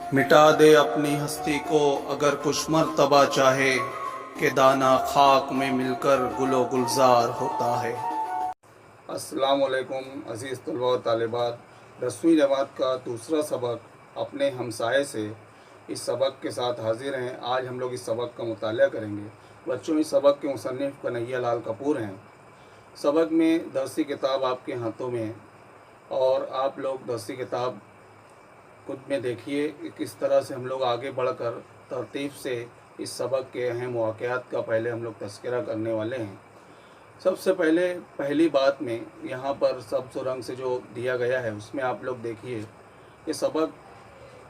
मिटा दे अपनी हस्ती को अगर कुछ मर्तबा चाहे कि दाना खाक में मिलकर गुलो गुलजार होता है। अस्सलाम वालेकुम अज़ीज़ तलबा व तालिबात। 10वीं जमात का दूसरा सबक अपने हमसाये से, इस सबक के साथ हाजिर हैं। आज हम लोग इस सबक का मुताला करेंगे। बच्चों, इस सबक के मुसन्निफ़ कन्हैया लाल कपूर हैं। सबक में दरसी किताब आपके हाथों में है और आप लोग दरसी किताब खुद में देखिए कि किस तरह से हम लोग आगे बढ़कर तरतीब से इस सबक के अहम वाक़यात का पहले हम लोग तज़किरा करने वाले हैं। सबसे पहले पहली बात में यहाँ पर सब्ज़ रंग से जो दिया गया है उसमें आप लोग देखिए कि सबक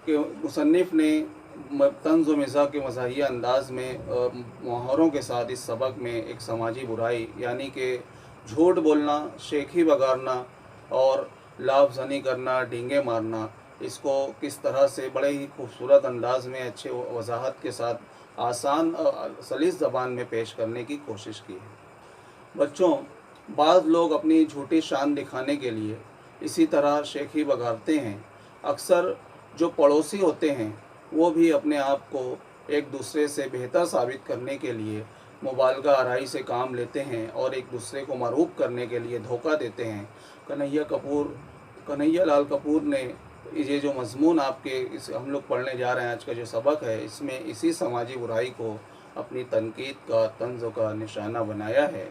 के मुसन्निफ़ ने तंज़ व मिज़ाह के मज़ाहिया अंदाज़ में मुहावरों के साथ इस सबक में एक समाजी बुराई यानी कि झूठ बोलना, शेखी बगाड़ना और लाफज़नी करना, डींगे मारना, इसको किस तरह से बड़े ही खूबसूरत अंदाज़ में अच्छे वजाहत के साथ आसान और सलीस ज़बान में पेश करने की कोशिश की है। बच्चों, बाज़ लोग अपनी झूठी शान दिखाने के लिए इसी तरह शेखी बगाड़ते हैं। अक्सर जो पड़ोसी होते हैं वो भी अपने आप को एक दूसरे से बेहतर साबित करने के लिए मुबालगा आराई से काम लेते हैं और एक दूसरे को मरूब करने के लिए धोखा देते हैं। कन्हैया लाल कपूर ने ये जो मज़मून आपके इस हम लोग पढ़ने जा रहे हैं, आज का जो सबक है, इसमें इसी समाजी बुराई को अपनी तनकीद का, तंज़ का निशाना बनाया है।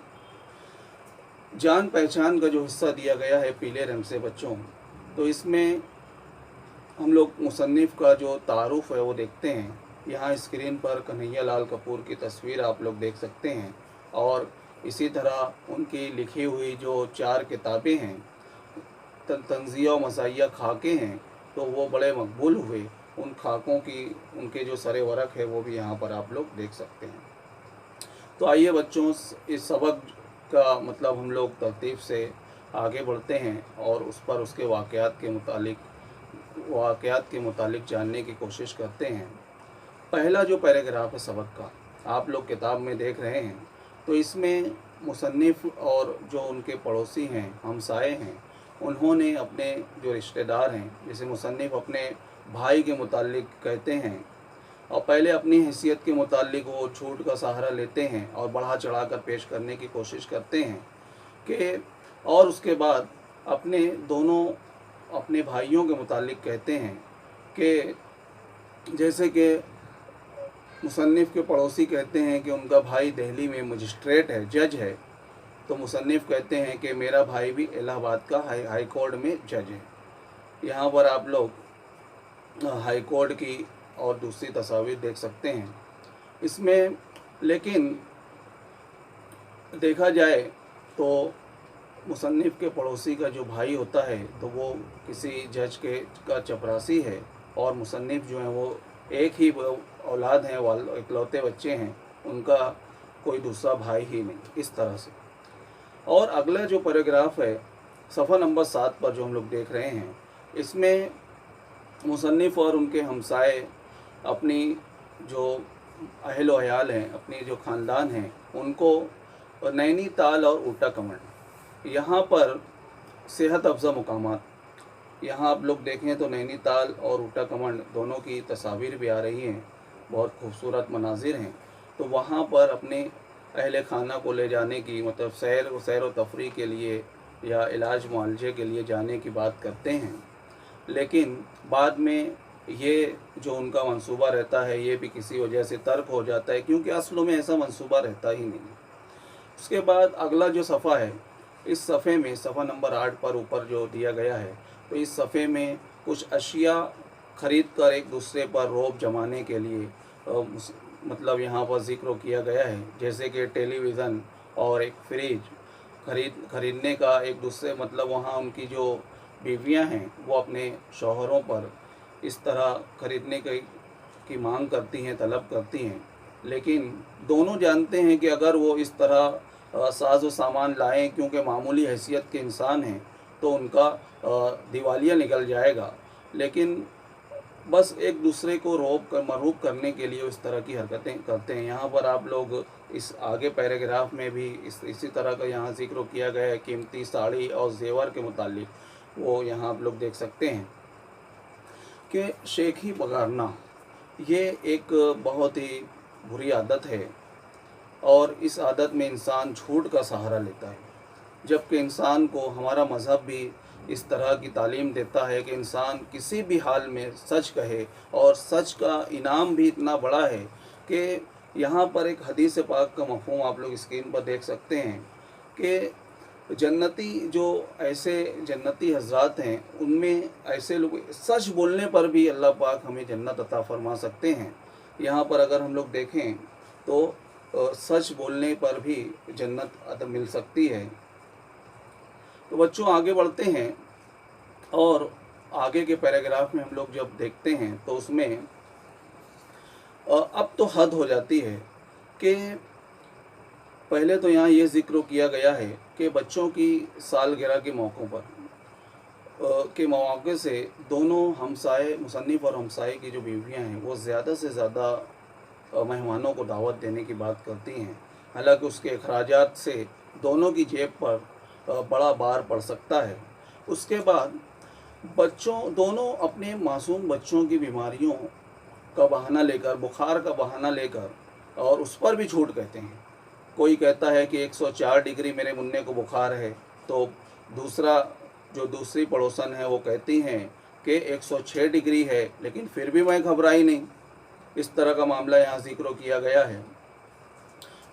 जान पहचान का जो हिस्सा दिया गया है पीले रंग से बच्चों, तो इसमें हम लोग मुसन्निफ़ का जो तारुफ़ है वो देखते हैं। यहाँ स्क्रीन पर कन्हैया लाल कपूर की तस्वीर आप लोग देख सकते हैं और इसी तरह उनकी लिखी हुई जो 4 किताबें हैं, तंज़िया व मज़ाहिया खाके हैं, तो वो बड़े मकबूल हुए। उन खाकों की उनके जो सरे वरक है वो भी यहाँ पर आप लोग देख सकते हैं। तो आइए बच्चों, इस सबक का मतलब हम लोग तरतीब से आगे बढ़ते हैं और उस पर उसके वाक़यात के मुतालिक जानने की कोशिश करते हैं। पहला जो पैराग्राफ है सबक का, आप लोग किताब में देख रहे हैं, तो इसमें मुसन्निफ़ और जो उनके पड़ोसी हैं, हमसाए हैं, उन्होंने अपने जो रिश्तेदार हैं, जैसे मुसन्निफ़ अपने भाई के मुतालिक कहते हैं और पहले अपनी हैसियत के मुतालिक वो झूठ का सहारा लेते हैं और बढ़ा चढ़ा कर पेश करने की कोशिश करते हैं कि, और उसके बाद अपने भाइयों के मुतालिक कहते हैं कि जैसे कि मुसन्निफ़ के पड़ोसी कहते हैं कि उनका भाई दिल्ली में मजिस्ट्रेट है, जज है, तो मुसन्निफ़ कहते हैं कि मेरा भाई भी इलाहाबाद का हाई कोर्ट में जज है। यहाँ पर आप लोग हाई कोर्ट की और दूसरी तस्वीर देख सकते हैं इसमें। लेकिन देखा जाए तो मुसन्निफ़ के पड़ोसी का जो भाई होता है तो वो किसी जज का चपरासी है और मुसन्निफ़ जो है वो एक ही औलाद हैं, इकलौते बच्चे हैं, उनका कोई दूसरा भाई ही नहीं, इस तरह से। और अगला जो पैराग्राफ है सफ़ा नंबर 7 पर जो हम लोग देख रहे हैं, इसमें मुसन्निफ़ और उनके हमसाए अपनी जो अहल व अयाल हैं, अपनी जो ख़ानदान हैं, उनको नैनीताल और ऊटा कमंड, यहाँ पर सेहत अफ़ज़ा मुकामात, यहाँ आप लोग देखें तो नैनीताल और ऊटा कमंड दोनों की तस्वीर भी आ रही हैं, बहुत खूबसूरत मनाजिर हैं। तो वहाँ पर अपने अहल खाना को ले जाने की, मतलब सैर व तफरीह के लिए या इलाज मुआलजे के लिए जाने की बात करते हैं। लेकिन बाद में ये जो उनका मंसूबा रहता है ये भी किसी वजह से तर्क हो जाता है, क्योंकि असलों में ऐसा मंसूबा रहता ही नहीं। उसके बाद अगला जो सफ़ा है, इस सफ़े में सफ़ा नंबर 8 पर ऊपर जो दिया गया है, तो इस सफ़े में कुछ अशिया ख़रीद कर एक दूसरे पर रौब जमाने के लिए मतलब यहाँ पर ज़िक्र किया गया है, जैसे कि टेलीविज़न और एक फ्रिज खरीदने का एक दूसरे, मतलब वहाँ उनकी जो बीवियाँ हैं वो अपने शौहरों पर इस तरह खरीदने की मांग करती हैं, तलब करती हैं। लेकिन दोनों जानते हैं कि अगर वो इस तरह साज़ व सामान लाएँ, क्योंकि मामूली हैसियत के इंसान हैं, तो उनका दिवालिया निकल जाएगा। लेकिन बस एक दूसरे को मरहूब करने के लिए इस तरह की हरकतें करते हैं। यहाँ पर आप लोग इस आगे पैराग्राफ में भी इसी तरह का यहाँ ज़िक्र किया गया है, कीमती साड़ी और जेवर के मुतालिक, वो यहाँ आप लोग देख सकते हैं कि शेखी पगारना ये एक बहुत ही बुरी आदत है, और इस आदत में इंसान झूठ का सहारा लेता है, जबकि इंसान को हमारा मज़हब भी इस तरह की तालीम देता है कि इंसान किसी भी हाल में सच कहे, और सच का इनाम भी इतना बड़ा है कि यहाँ पर एक हदीस पाक का मफ़हूम आप लोग स्क्रीन पर देख सकते हैं कि जन्नती जो ऐसे जन्नती हज़रात हैं, उनमें ऐसे लोग सच बोलने पर भी अल्लाह पाक हमें जन्नत अता फरमा सकते हैं। यहाँ पर अगर हम लोग देखें तो सच बोलने पर भी जन्नत अता मिल सकती है। तो बच्चों आगे बढ़ते हैं, और आगे के पैराग्राफ में हम लोग जब देखते हैं तो उसमें अब तो हद हो जाती है कि पहले तो यहाँ ये ज़िक्र किया गया है कि बच्चों की सालगिरह के मौक़ों पर के मौके से दोनों हमसाए मुसन्निफ़ और हमसाए की जो बीवियाँ हैं वो ज़्यादा से ज़्यादा मेहमानों को दावत देने की बात करती हैं। हालांकि उसके अखराजात से दोनों की जेब पर बड़ा बार पड़ सकता है। उसके बाद दोनों अपने मासूम बच्चों की बीमारियों का बहाना लेकर, बुखार का बहाना लेकर, और उस पर भी झूठ कहते हैं। कोई कहता है कि 104 डिग्री मेरे मुन्ने को बुखार है, तो दूसरी पड़ोसन है वो कहती हैं कि 106 डिग्री है, लेकिन फिर भी मैं घबराई नहीं। इस तरह का मामला यहाँ जिक्र किया गया है।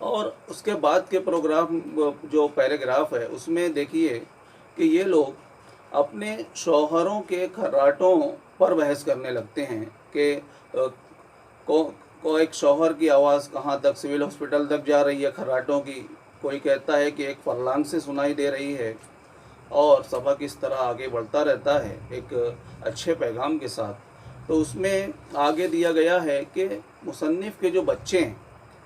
और उसके बाद के जो पैराग्राफ है उसमें देखिए कि ये लोग अपने शौहरों के खर्राटों पर बहस करने लगते हैं कि एक शौहर की आवाज़ कहाँ तक सिविल हॉस्पिटल तक जा रही है खर्राटों की, कोई कहता है कि एक फरलांग से सुनाई दे रही है, और सबक इस तरह आगे बढ़ता रहता है एक अच्छे पैगाम के साथ। तो उसमें आगे दिया गया है कि मुसन्निफ़ के जो बच्चे हैं,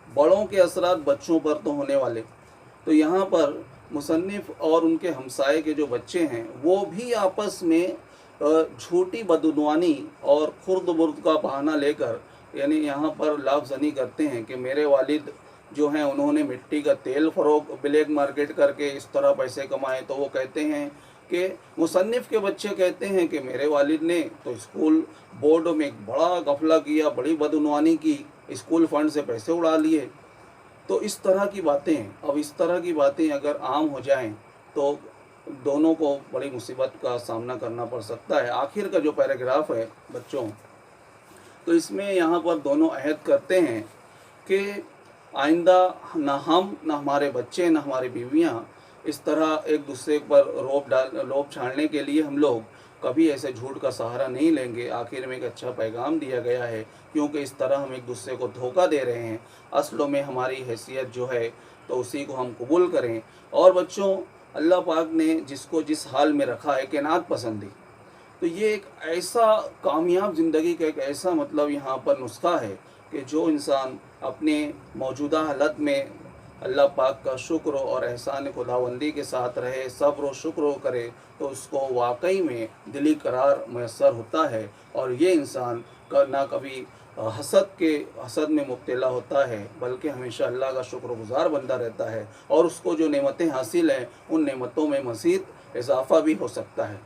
बड़ों के असरात बच्चों पर तो होने वाले, तो यहाँ पर मुसन्निफ़ और उनके हमसाए के जो बच्चे हैं वो भी आपस में झूठी बदुनवानी और खुर्द बुर्द का बहाना लेकर, यानी यहाँ पर लाफजनी करते हैं कि मेरे वालिद जो हैं उन्होंने मिट्टी का तेल ब्लैक मार्केट करके इस तरह पैसे कमाए। तो वो कहते हैं कि मुसन्निफ़ के बच्चे कहते हैं कि मेरे वालिद ने तो स्कूल बोर्ड में एक बड़ा गफला किया, बड़ी बदउनवानी की, स्कूल फंड से पैसे उड़ा लिए। तो इस तरह की बातें, अब इस तरह की बातें अगर आम हो जाएं तो दोनों को बड़ी मुसीबत का सामना करना पड़ सकता है। आखिर का जो पैराग्राफ है बच्चों, तो इसमें यहाँ पर दोनों अहद करते हैं कि आइंदा ना हम, ना हमारे बच्चे, ना हमारी बीवियाँ इस तरह एक दूसरे पर लोभ छाड़ने के लिए हम लोग कभी ऐसे झूठ का सहारा नहीं लेंगे। आखिर में एक अच्छा पैगाम दिया गया है, क्योंकि इस तरह हम एक दूसरे को धोखा दे रहे हैं। असलों में हमारी हैसियत जो है तो उसी को हम कबूल करें। और बच्चों, अल्लाह पाक ने जिसको जिस हाल में रखा है, कैनात पसंदी, तो ये एक ऐसा कामयाब ज़िंदगी का एक ऐसा मतलब यहाँ पर नुस्खा है कि जो इंसान अपने मौजूदा हालत में अल्लाह पाक का शुक्र और एहसान खुदाबंदी के साथ रहे, सब्र और शुक्र करे, तो उसको वाकई में दिली करार मैसर होता है। और ये इंसान ना कभी हसद में मुब्तला होता है, बल्कि हमेशा अल्लाह का शुक्रगुज़ार बंदा रहता है, और उसको जो नेमतें हासिल हैं उन नेमतों में मज़ीद इजाफ़ा भी हो सकता है।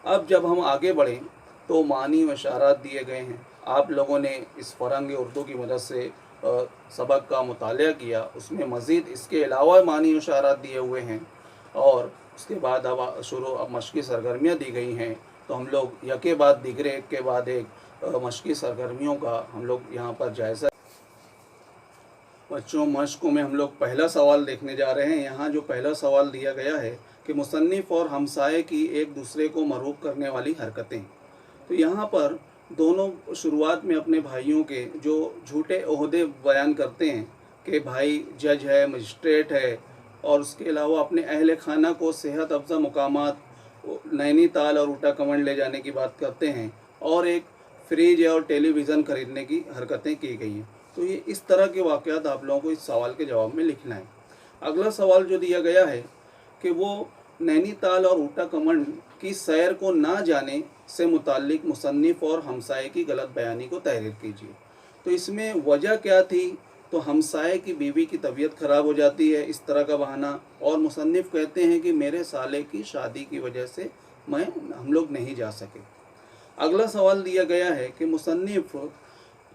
अब जब हम आगे बढ़ें तो मानी व इशारात दिए गए हैं। आप लोगों ने इस फ़रंग उर्दू की मदद से सबक का मुतालिया किया, उसमें मज़ीद इसके अलावा मानी व इशारात दिए हुए हैं, और उसके बाद अब मशक़ी सरगर्मियाँ दी गई हैं। तो हम लोग यके बाद दिगरे, एक के बाद एक मशक़ी सरगर्मियों का हम लोग यहाँ पर जायज़ा। बच्चों, मशक़ों में हम लोग पहला सवाल देखने जा रहे हैं। यहाँ जो पहला सवाल दिया गया है कि मुसन्निफ़ और हमसाए की एक दूसरे को मरूब करने वाली हरकतें। तो यहाँ पर दोनों शुरुआत में अपने भाइयों के जो झूठे ओहदे बयान करते हैं कि भाई जज है, मजिस्ट्रेट है, और उसके अलावा अपने अहल खाना को सेहत अफ़ज़ा मुकामात नैनीताल और ऊटा कमंड ले जाने की बात करते हैं, और एक फ्रिज और टेलीविज़न ख़रीदने की हरकतें की गई हैं। तो ये इस तरह के वाक़यात आप लोगों को इस सवाल के जवाब में लिखना है। अगला सवाल जो दिया गया है कि वो नैनीताल और ऊटा कमंड की सैर को ना जाने से मुताल्लिक मुसन्निफ़ और हमसाए की गलत बयानी को तहरीर कीजिए। तो इसमें वजह क्या थी? तो हमसाए की बीवी की तबीयत ख़राब हो जाती है, इस तरह का बहाना, और मुसन्निफ़ कहते हैं कि मेरे साले की शादी की वजह से हम लोग नहीं जा सके। अगला सवाल दिया गया है कि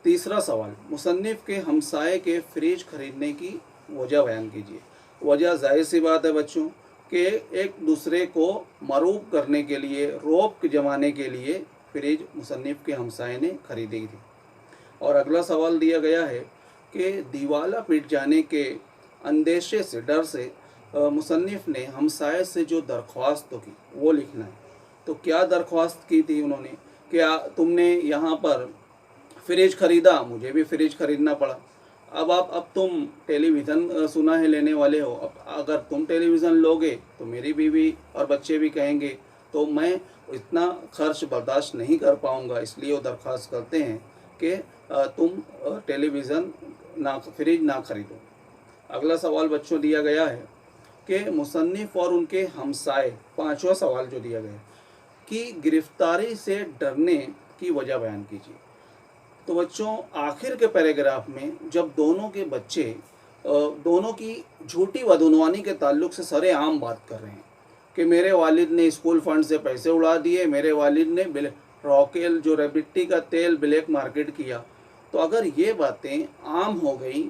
तीसरा सवाल, मुसन्निफ़ के हमसाए के फ्रिज खरीदने की वजह बयान कीजिए। वजह जाहिर सी बात है बच्चों कि एक दूसरे को मरूब करने के लिए, रौब जमाने के लिए फ्रिज मुसन्निफ़ के हमसाए ने खरीदी थी। और अगला सवाल दिया गया है कि दीवाला पिट जाने के अंदेशे से, डर से मुसन्निफ़ ने हमसाए से जो दरख्वास्त की वो लिखना है। तो क्या दरख्वास्त की थी उन्होंने? क्या तुमने यहाँ पर फ्रिज ख़रीदा, मुझे भी फ्रिज ख़रीदना पड़ा। अब तुम टेलीविज़न सुना है लेने वाले हो, अब अगर तुम टेलीविज़न लोगे तो मेरी बीवी और बच्चे भी कहेंगे, तो मैं इतना खर्च बर्दाश्त नहीं कर पाऊँगा, इसलिए वो दरख्वास्त करते हैं कि तुम टेलीविज़न फ्रिज ना खरीदो। अगला सवाल बच्चों दिया गया है कि मुसन्निफ़ और उनके हमसाए, पांचवा सवाल जो दिया गया है कि गिरफ्तारी से डरने की वजह बयान कीजिए। तो बच्चों आखिर के पैराग्राफ में जब दोनों के बच्चे दोनों की झूठी बदعنوانی के ताल्लुक़ से सरेआम बात कर रहे हैं कि मेरे वालिद ने स्कूल फंड से पैसे उड़ा दिए, मेरे वालिद ने रॉकेल जो मिट्टी का तेल ब्लैक मार्केट किया, तो अगर ये बातें आम हो गई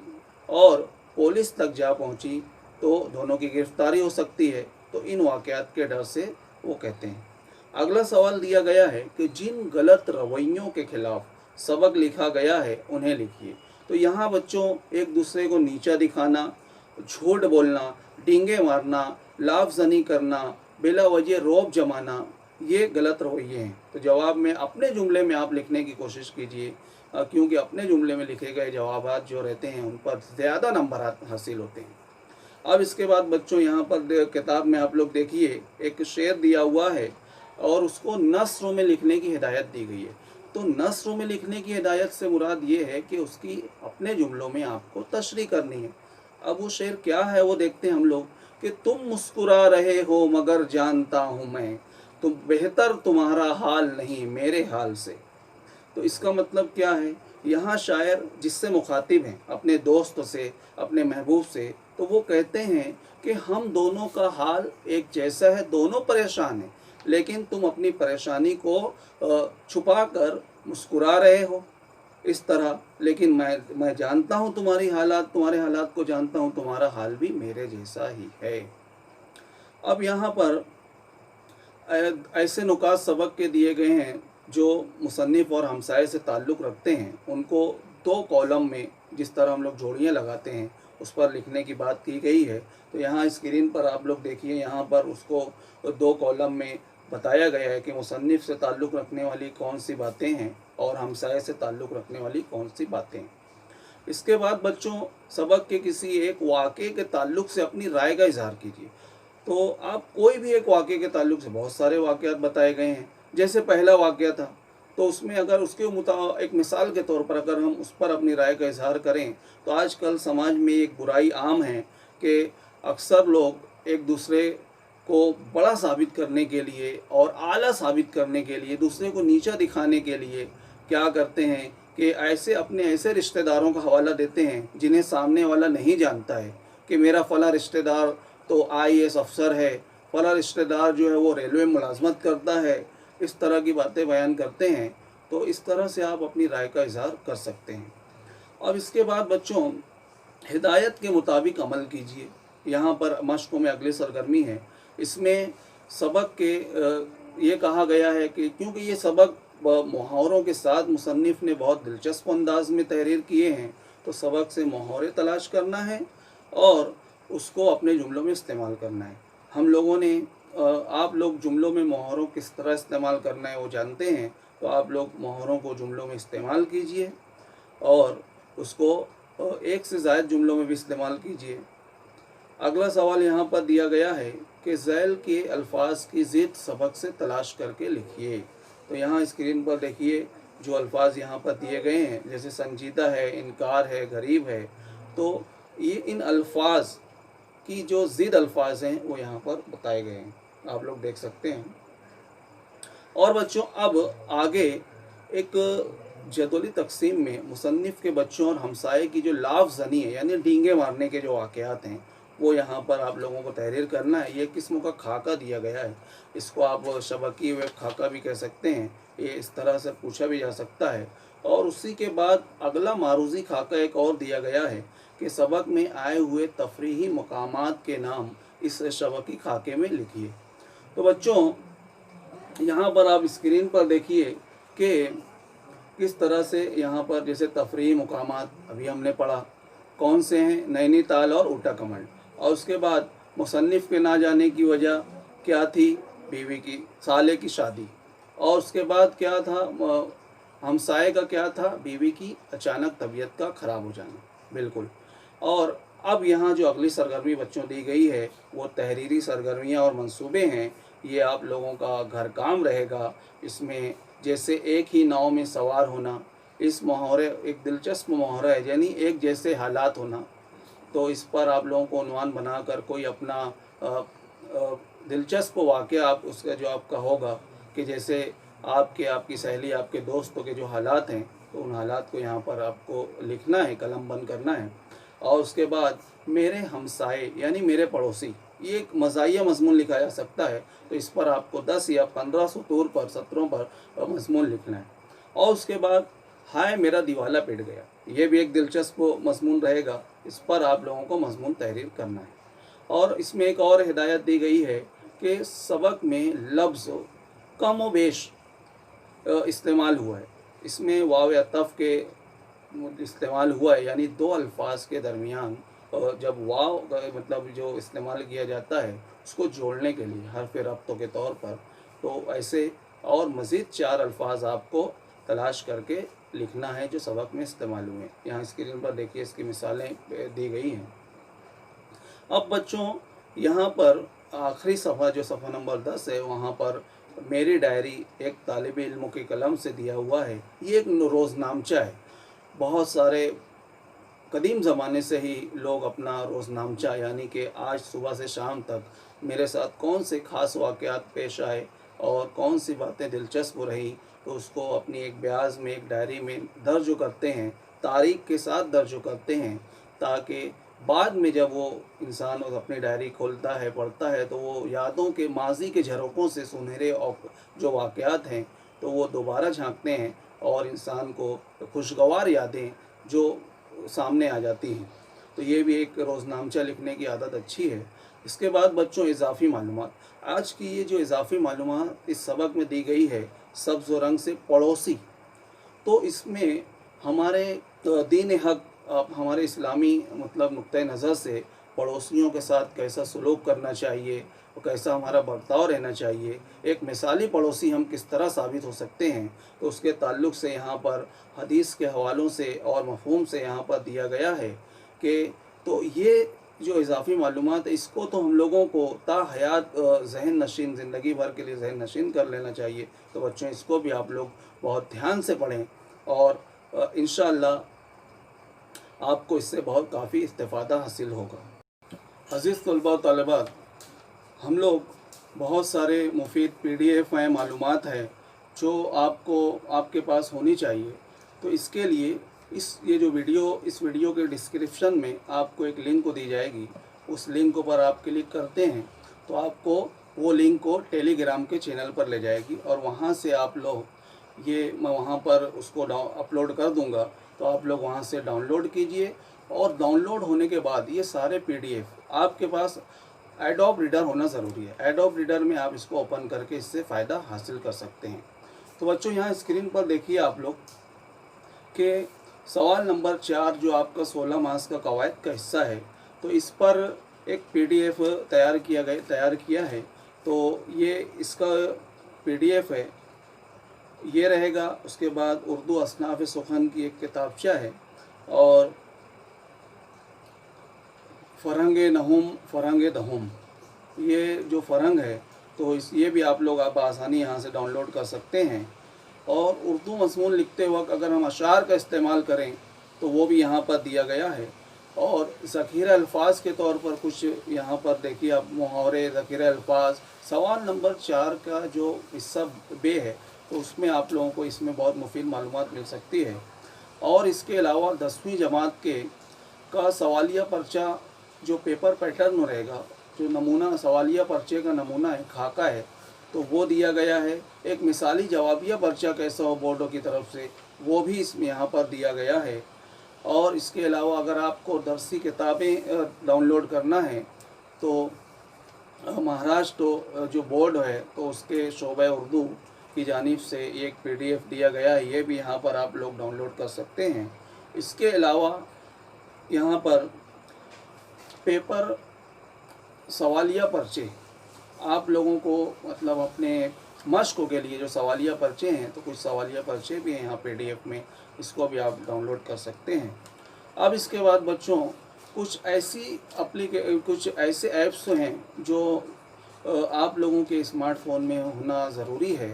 और पुलिस तक जा पहुंची तो दोनों की गिरफ्तारी हो सकती है। तो इन वाक़यात के डर से वो कहते हैं। अगला सवाल दिया गया है कि जिन गलत रवैयों के खिलाफ सबक लिखा गया है उन्हें लिखिए। तो यहाँ बच्चों एक दूसरे को नीचा दिखाना, झूठ बोलना, डींगे मारना, लाफजनी करना, बिला वजह रौब जमाना, ये गलत रवैये हैं। तो जवाब में अपने जुमले में आप लिखने की कोशिश कीजिए, क्योंकि अपने जुमले में लिखे गए जवाबात जो रहते हैं उन पर ज़्यादा नंबर हासिल होते हैं। अब इसके बाद बच्चों यहाँ पर किताब में आप लोग देखिए एक शेर दिया हुआ है और उसको नस्र में लिखने की हिदायत दी गई है। तो नस्र में लिखने की हिदायत से मुराद ये है कि उसकी अपने जुमलों में आपको तशरीह करनी है। अब वो शेर क्या है वो देखते हैं हम लोग कि तुम मुस्कुरा रहे हो मगर जानता हूँ मैं, तो बेहतर तुम्हारा हाल नहीं मेरे हाल से। तो इसका मतलब क्या है? यहाँ शायर जिससे मुखातिब हैं, अपने दोस्त से, अपने महबूब से, तो वो कहते हैं कि हम दोनों का हाल एक जैसा है, दोनों परेशान हैं, लेकिन तुम अपनी परेशानी को छुपा कर मुस्कुरा रहे हो इस तरह, लेकिन मैं जानता हूँ तुम्हारे हालात को जानता हूँ, तुम्हारा हाल भी मेरे जैसा ही है। अब यहाँ पर ऐसे नुकात सबक के दिए गए हैं जो मुसन्निफ़ और हमसाए से ताल्लुक़ रखते हैं, उनको दो कॉलम में जिस तरह हम लोग जोड़ियाँ लगाते हैं उस पर लिखने की बात की गई है। तो यहाँ स्क्रीन पर आप लोग देखिए, यहाँ पर उसको दो कॉलम में बताया गया है कि मुसन्निफ़ से ताल्लुक़ रखने वाली कौन सी बातें हैं और हमसाए से ताल्लुक़ रखने वाली कौन सी बातें हैं। इसके बाद बच्चों सबक के किसी एक वाक़े के ताल्लुक़ से अपनी राय का इजहार कीजिए। तो आप कोई भी एक वाक़े के ताल्लुक़ से, बहुत सारे वाक़यात बताए गए हैं, जैसे पहला वाक़या था तो उसमें अगर उसके एक मिसाल के तौर पर अगर हम उस पर अपनी राय का इजहार करें तो आजकल समाज में एक बुराई आम है कि अक्सर लोग एक दूसरे को बड़ा साबित करने के लिए और आला साबित करने के लिए, दूसरे को नीचा दिखाने के लिए क्या करते हैं कि ऐसे रिश्तेदारों का हवाला देते हैं जिन्हें सामने वाला नहीं जानता है कि मेरा फ़ला रिश्तेदार तो IAS अफसर है, फ़ला रिश्तेदार जो है वो रेलवे में मुलाजमत करता है, इस तरह की बातें बयान करते हैं। तो इस तरह से आप अपनी राय का इजहार कर सकते हैं। अब इसके बाद बच्चों हिदायत के मुताबिक अमल कीजिए। यहाँ पर मश्क़ों में अगली सरगर्मी है, इसमें सबक के ये कहा गया है कि क्योंकि ये सबक मुहावरों के साथ मुसन्निफ़ ने बहुत दिलचस्प अंदाज में तहरीर किए हैं, तो सबक से मुहावरे तलाश करना है और उसको अपने जुमलों में इस्तेमाल करना है। हम लोगों ने आप लोग जुमलों में मुहावरों किस तरह इस्तेमाल करना है वो जानते हैं, तो आप लोग मुहावरों को जुमलों में इस्तेमाल कीजिए और उसको एक से ज़ायद जुमलों में भी इस्तेमाल कीजिए। अगला सवाल यहाँ पर दिया गया है कि ज़ैल के अल्फाज की ज़िद सबक से तलाश करके लिखिए। तो यहाँ स्क्रीन पर देखिए जो अल्फाज यहाँ पर दिए गए हैं, जैसे संजीदा है, इनकार है, गरीब है, तो ये इन अल्फाज की जो ज़िद अल्फाज हैं वो यहाँ पर बताए गए हैं, आप लोग देख सकते हैं। और बच्चों अब आगे एक जदवली तकसीम में मुसन्निफ़ के बच्चों और हमसाए की जो लाफजनी है यानी डींगे मारने के जो वाक़यात हैं वो यहाँ पर आप लोगों को तहरीर करना है। ये किस्म का खाका दिया गया है, इसको आप शबकी व खाका भी कह सकते हैं ये इस तरह से पूछा भी जा सकता है। और उसी के बाद अगला मारूज़ी खाका एक और दिया गया है कि सबक में आए हुए तफरीही मकामात के नाम इस सबकी खाके में लिखिए। तो बच्चों यहाँ पर आप स्क्रीन पर देखिए कि किस तरह से यहाँ पर जैसे तफरीही मकामात अभी हमने पढ़ा कौन से हैं, नैनीताल और ऊटा कमंड। और उसके बाद मुसन्निफ़ के ना जाने की वजह क्या थी, बीवी की साले की शादी। और उसके बाद क्या था, हमसाये का क्या था, बीवी की अचानक तबीयत का ख़राब हो जाना। बिल्कुल। और अब यहाँ जो अगली सरगर्मी बच्चों दी गई है वो तहरीरी सरगर्मियाँ और मंसूबे हैं। ये आप लोगों का घर काम रहेगा। इसमें जैसे एक ही नाव में सवार होना, इस मुहावरे एक दिलचस्प मुहावरा है, यानी एक जैसे हालात होना। तो इस पर आप लोगों को उन्वान बनाकर कोई अपना दिलचस्प वाक़या आप उसका जो आपका होगा कि जैसे आपकी सहेली, आपके दोस्तों के जो हालात हैं, तो उन हालात को यहाँ पर आपको लिखना है, कलम बंद करना है। और उसके बाद मेरे हमसाये यानी मेरे पड़ोसी, ये एक मज़ाहिया मज़मून लिखा जा सकता है। तो इस पर आपको 10 या 15 सतूर पर, सत्रों पर मज़मून लिखना है। और उसके बाद हाय मेरा दिवाला पिट गया, ये भी एक दिलचस्प मज़मून रहेगा। इस पर आप लोगों को मज़मून तहरीर करना है। और इसमें एक और हिदायत दी गई है कि सबक में लफ्ज़ कम व बेश इस्तेमाल हुआ है। इसमें वाव या तफ़ के इस्तेमाल हुआ है, यानी दो अल्फाज के दरमियान जब वाव का मतलब जो इस्तेमाल किया जाता है उसको जोड़ने के लिए हर्फ रब्तो के तौर पर। तो ऐसे और मज़ीद 4 अल्फाज आपको तलाश करके लिखना है जो सबक में इस्तेमाल हुए हैं। यहाँ स्क्रीन पर देखिए इसकी मिसालें दी गई हैं। अब बच्चों यहाँ पर आखिरी सफ़ा जो सफ़ा नंबर 10 है, वहाँ पर मेरी डायरी एक तालिब इल्म की कलम से दिया हुआ है। ये एक रोज़नामचा है। बहुत सारे कदीम ज़माने से ही लोग अपना रोज़नामचा यानी कि आज सुबह से शाम तक मेरे साथ कौन से ख़ास वाक़यात पेश आए और कौन सी बातें दिलचस्प रही, तो उसको अपनी एक ब्याज में, एक डायरी में दर्ज करते हैं, तारीख़ के साथ दर्ज करते हैं, ताकि बाद में जब वो इंसान अपनी डायरी खोलता है, पढ़ता है, तो वो यादों के माजी के झरोकों से सुनहरे और जो वाक़यात हैं तो वो दोबारा झांकते हैं और इंसान को खुशगवार यादें जो सामने आ जाती हैं। तो ये भी एक रोज़नामचा लिखने की आदत अच्छी है। इसके बाद बच्चों इजाफ़ी मालूमात, आज की ये जो इजाफ़ी मालूमात इस सबक में दी गई है, सब्ज़ रंग से पड़ोसी। तो इसमें हमारे दीन हक़, हमारे इस्लामी मतलब नुक्ते नज़र से पड़ोसियों के साथ कैसा सलूक करना चाहिए और कैसा हमारा बर्ताव रहना चाहिए, एक मिसाली पड़ोसी हम किस तरह साबित हो सकते हैं, तो उसके ताल्लुक़ से यहाँ पर हदीस के हवालों से और मफ़हूम से यहाँ पर दिया गया है कि तो ये जो इजाफ़ी मालूमात है इसको तो हम लोगों को ताहयात ज़हन नशीन, ज़िंदगी भर के लिए ज़हन नशीन कर लेना चाहिए। तो बच्चों इसको भी आप लोग बहुत ध्यान से पढ़ें और इंशाअल्लाह आपको इससे बहुत काफ़ी इस्तिफ़ादा हासिल होगा। अज़ीज़ तलबा व तालिबात, हम लोग बहुत सारे मुफीद PDF हैं, मालूमात हैं जो आपको आपके पास होनी चाहिए। तो इसके लिए इस वीडियो के डिस्क्रिप्शन में आपको एक लिंक को दी जाएगी। उस लिंक पर आप क्लिक करते हैं तो आपको वो लिंक को टेलीग्राम के चैनल पर ले जाएगी और वहाँ से आप लोग मैं वहाँ पर उसको अपलोड कर दूँगा, तो आप लोग वहाँ से डाउनलोड कीजिए। और डाउनलोड होने के बाद ये सारे PDF आपके पास एडोब रीडर होना ज़रूरी है। एडोब रीडर में आप इसको ओपन करके इससे फ़ायदा हासिल कर सकते हैं। तो बच्चों यहाँ स्क्रीन पर देखिए आप लोग कि सवाल नंबर 4 जो आपका 16 मार्क्स का कवायद का हिस्सा है, तो इस पर एक PDF तैयार किया है। तो ये इसका PDF है, ये रहेगा। उसके बाद उर्दू असनाफ़ सुखन की एक किताबचा है और फ़रंग नहुम फ़रंग दहुम, ये जो फ़रंग है तो ये भी आप लोग आसानी यहाँ से डाउनलोड कर सकते हैं। और उर्दू मज़मून लिखते वक्त अगर हम अशार का इस्तेमाल करें तो वो भी यहाँ पर दिया गया है। और ज़ख़ीरा अल्फाज के तौर पर कुछ यहाँ पर देखिए आप मुहावरे, ज़ख़ीरा अल्फाज। सवाल नंबर 4 का जो हिस्सा बे है तो उसमें आप लोगों को इसमें बहुत मुफीद मालूमात मिल सकती है। और इसके अलावा 10वीं जमात का सवालिया पर्चा जो पेपर पैटर्न रहेगा, जो नमूना सवालिया पर्चे का नमूना है, खाका है, तो वो दिया गया है। एक मिसाली जवाबिया पर्चा कैसा हो बोर्डों की तरफ से, वो भी इसमें यहाँ पर दिया गया है। और इसके अलावा अगर आपको दरसी किताबें डाउनलोड करना है तो महाराष्ट्र जो बोर्ड है तो उसके शोबे उर्दू की जानिब से एक PDF दिया गया है, ये भी यहाँ पर आप लोग डाउनलोड कर सकते हैं। इसके अलावा यहाँ पर पेपर सवालिया पर्चे आप लोगों को मतलब अपने मश्क के लिए जो सवालिया पर्चे हैं, तो कुछ सवालिया पर्चे भी हैं यहाँ PDF में, इसको भी आप डाउनलोड कर सकते हैं। अब इसके बाद बच्चों कुछ ऐसे ऐप्स हैं जो आप लोगों के स्मार्टफोन में होना ज़रूरी है।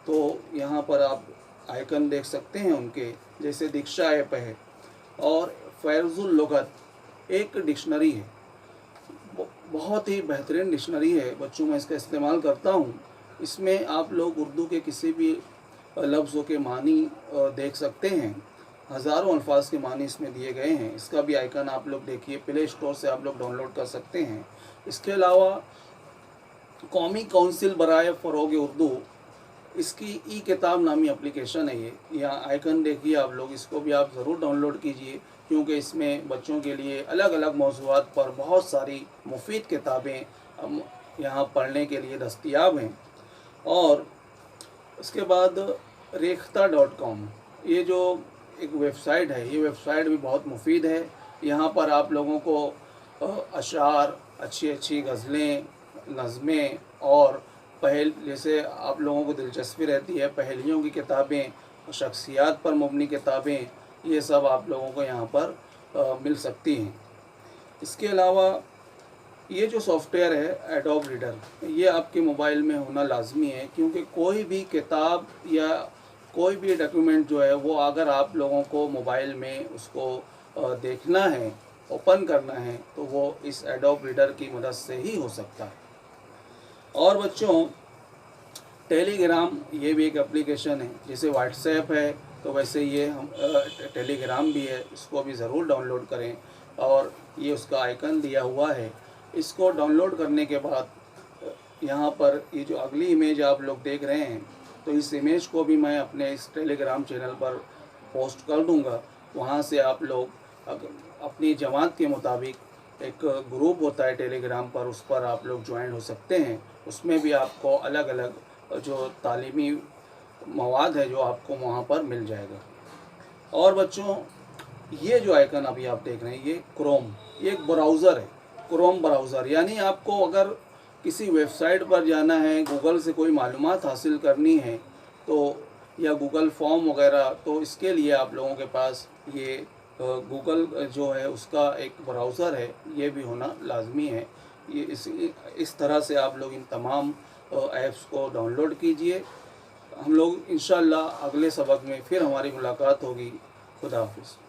तो यहाँ पर आप आइकन देख सकते हैं उनके, जैसे दीक्षा ऐप है और फैज़ुल लुग़त एक डिक्शनरी है, बहुत ही बेहतरीन डिक्शनरी है बच्चों, मैं इसका इस्तेमाल करता हूँ। इसमें आप लोग उर्दू के किसी भी लफ्ज़ों के मानी देख सकते हैं, हज़ारों अल्फाज के मानी इसमें दिए गए हैं। इसका भी आइकन आप लोग देखिए, प्ले स्टोर से आप लोग डाउनलोड कर सकते हैं। इसके अलावा कौमी काउंसिल बराए फ़रोग़ उर्दू, इसकी ई किताब नामी एप्लीकेशन है ये, यहाँ आइकन देखिए आप लोग, इसको भी आप ज़रूर डाउनलोड कीजिए, क्योंकि इसमें बच्चों के लिए अलग अलग मौज़ूआत पर बहुत सारी मुफीद किताबें यहाँ पढ़ने के लिए दस्तयाब हैं। और उसके बाद रेख्ता.com, ये जो एक वेबसाइट है, ये वेबसाइट भी बहुत मुफीद है। यहाँ पर आप लोगों को अशार, अच्छी अच्छी गज़लें, नज़में और जैसे आप लोगों को दिलचस्पी रहती है पहेलियों की किताबें, शख्सियात पर मबनी किताबें, ये सब आप लोगों को यहाँ पर मिल सकती हैं। इसके अलावा ये जो सॉफ्टवेयर है एडोब रीडर, ये आपके मोबाइल में होना लाजमी है, क्योंकि कोई भी किताब या कोई भी डॉक्यूमेंट जो है वो अगर आप लोगों को मोबाइल में उसको देखना है, ओपन करना है, तो वो इस एडोब रीडर की मदद से ही हो सकता है। और बच्चों टेलीग्राम, ये भी एक एप्लीकेशन है, जैसे व्हाट्सएप है तो वैसे ये हम टेलीग्राम भी है, इसको भी ज़रूर डाउनलोड करें। और ये उसका आइकन दिया हुआ है, इसको डाउनलोड करने के बाद यहाँ पर ये जो अगली इमेज आप लोग देख रहे हैं, तो इस इमेज को भी मैं अपने इस टेलीग्राम चैनल पर पोस्ट कर दूँगा। वहाँ से आप लोग अपनी जमात के मुताबिक एक ग्रुप होता है टेलीग्राम पर, उस पर आप लोग ज्वाइन हो सकते हैं। उसमें भी आपको अलग अलग जो तालीमी मवाद है जो आपको वहाँ पर मिल जाएगा। और बच्चों ये जो आइकन अभी आप देख रहे हैं, ये क्रोम, ये एक ब्राउज़र है, क्रोम ब्राउज़र। यानी आपको अगर किसी वेबसाइट पर जाना है, गूगल से कोई मालूमात हासिल करनी है तो, या गूगल फॉर्म वगैरह, तो इसके लिए आप लोगों के पास ये गूगल जो है उसका एक ब्राउज़र है, ये भी होना लाजमी है। ये इस तरह से आप लोग इन तमाम ऐप्स को डाउनलोड कीजिए। हम लोग इंशाअल्लाह अगले सबक में फिर हमारी मुलाकात होगी। खुदा हाफिज़।